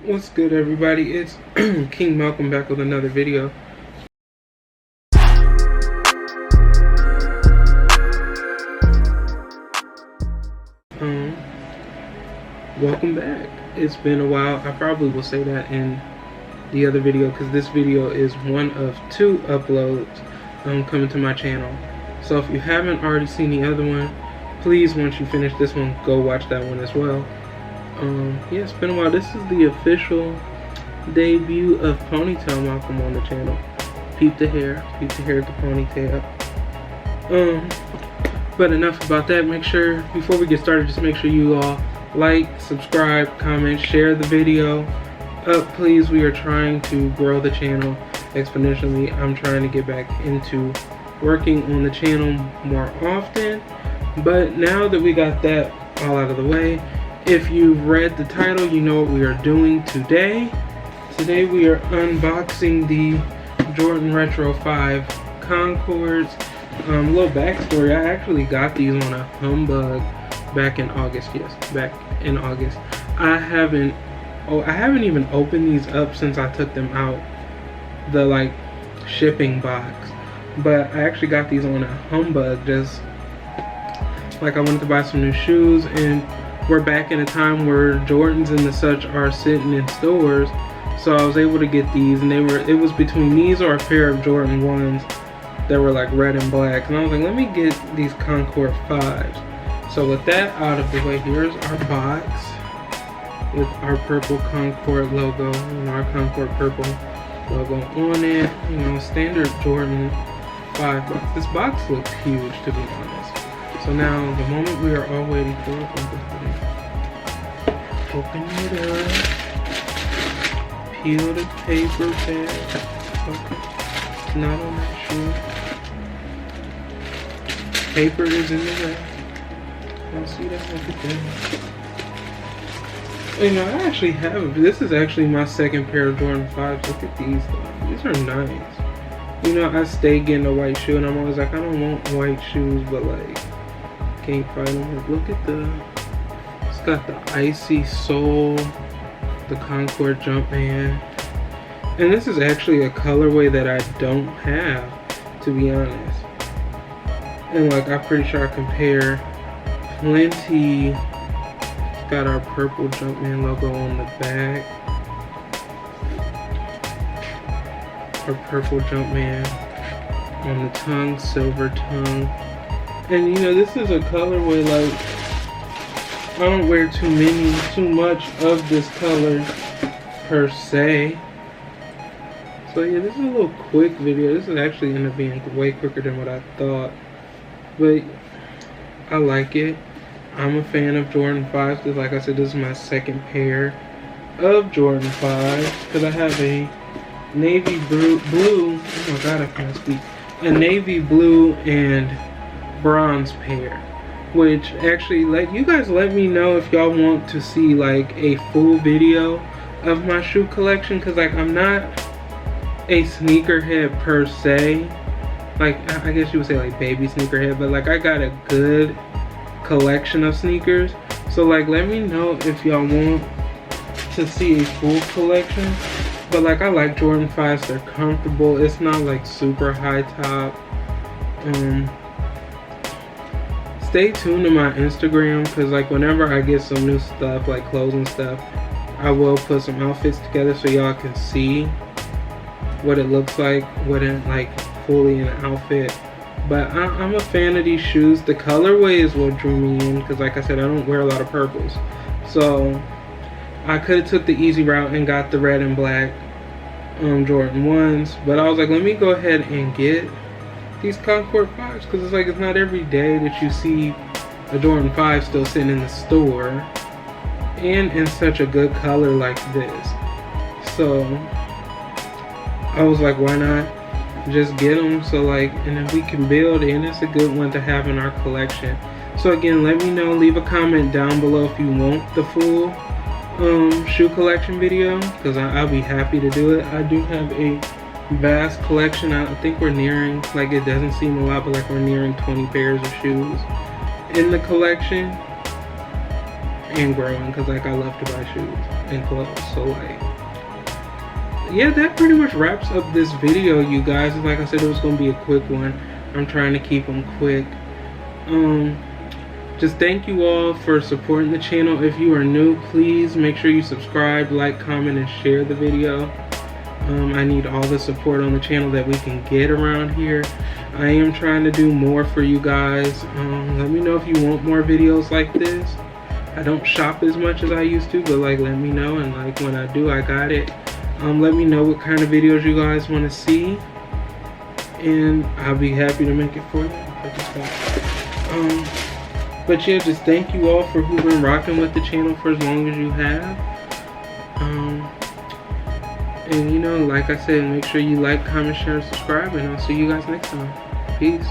What's good, everybody? It's King Malcolm back with another video. Welcome back. It's been a while. I probably will say that in the other video because this video is one of two uploads coming to my channel. So if you haven't already seen the other one, please, once you finish this one, go watch that one as well. Yeah, it's been a while. This is the official debut of Ponytail Malcolm on the channel. Peep the hair at the ponytail. But enough about that. Make sure, before we get started, just make sure you all like, subscribe, comment, share the video. Please, we are trying to grow the channel exponentially. I'm trying to get back into working on the channel more often. But now that we got that all out of the way, if you've read the title, you know what we are doing today. Today we are unboxing the Jordan Retro 5 Concords. Little backstory, I actually got these on a humbug back in August. Yes, back in August. I haven't even opened these up since I took them out the shipping box. But I actually got these on a humbug, just like I wanted to buy some new shoes, and we're back in a time where Jordans and the such are sitting in stores. So I was able to get these, and it was between these or a pair of Jordan 1s that were like red and black. And I was like, let me get these Concord 5s. So with that out of the way, here's our box with our purple Concord logo, our Concord purple logo on it. Standard Jordan 5 box. This box looks huge, to be honest. So now, the moment we are all waiting for, open it up, peel the paper back. Okay. It's not on that shoe. Paper is in the wrap. I'll see that. Look at that. I actually have, this is actually my second pair of Jordan 5s. Look at these though. These are nice. I stay getting a white shoe, and I'm always like, I don't want white shoes, but can't find them. Look at it's got the icy sole, the Concord Jumpman, and this is actually a colorway that I don't have, to be honest. And I'm pretty sure I compare plenty. It's got our purple Jumpman logo on the back. Our purple Jumpman on the tongue, silver tongue. And this is a colorway, I don't wear too much of this color per se. So yeah, this is a little quick video. This is actually ended up being way quicker than what I thought. But I like it. I'm a fan of Jordan 5s. Because like I said, this is my second pair of Jordan 5s. Because I have a navy blue, oh my god, I can't speak. A navy blue and bronze pair, which actually you guys let me know if y'all want to see a full video of my shoe collection, because I'm not a sneakerhead per se, I guess you would say baby sneakerhead, but I got a good collection of sneakers. So let me know if y'all want to see a full collection. But I like Jordan 5s, they're comfortable, it's not super high top. Stay tuned to my Instagram, because whenever I get some new stuff, clothes and stuff, I will put some outfits together so y'all can see what it looks like when fully in an outfit. But I'm a fan of these shoes. The colorway is what drew me in, because like I said, I don't wear a lot of purples. So I could have took the easy route and got the red and black Jordan 1s, but I was like, let me go ahead and get these Concord 5s, because it's not every day that you see a Jordan 5 still sitting in the store and in such a good color like this. So I was like, why not just get them? So and then we can build, and it's a good one to have in our collection. So again, let me know, leave a comment down below if you want the full shoe collection video, because I'll be happy to do it. I do have a vast collection. I think we're nearing, it doesn't seem a lot, but we're nearing 20 pairs of shoes in the collection, and growing, because I love to buy shoes. enclosed. So like, yeah, that pretty much wraps up this video, you guys. Like I said, it was gonna be a quick one. I'm trying to keep them quick. Just thank you all for supporting the channel. If you are new, please make sure you subscribe, like, comment, and share the video. I need all the support on the channel that we can get around here. I am trying to do more for you guys. Let me know if you want more videos like this. I don't shop as much as I used to, but like, let me know, and like when I do, I got it. Let me know what kind of videos you guys want to see, and I'll be happy to make it for you. But yeah, just thank you all for who've been rocking with the channel for as long as you have. And you know, like I said, make sure you like, comment, share, and subscribe, and I'll see you guys next time. Peace.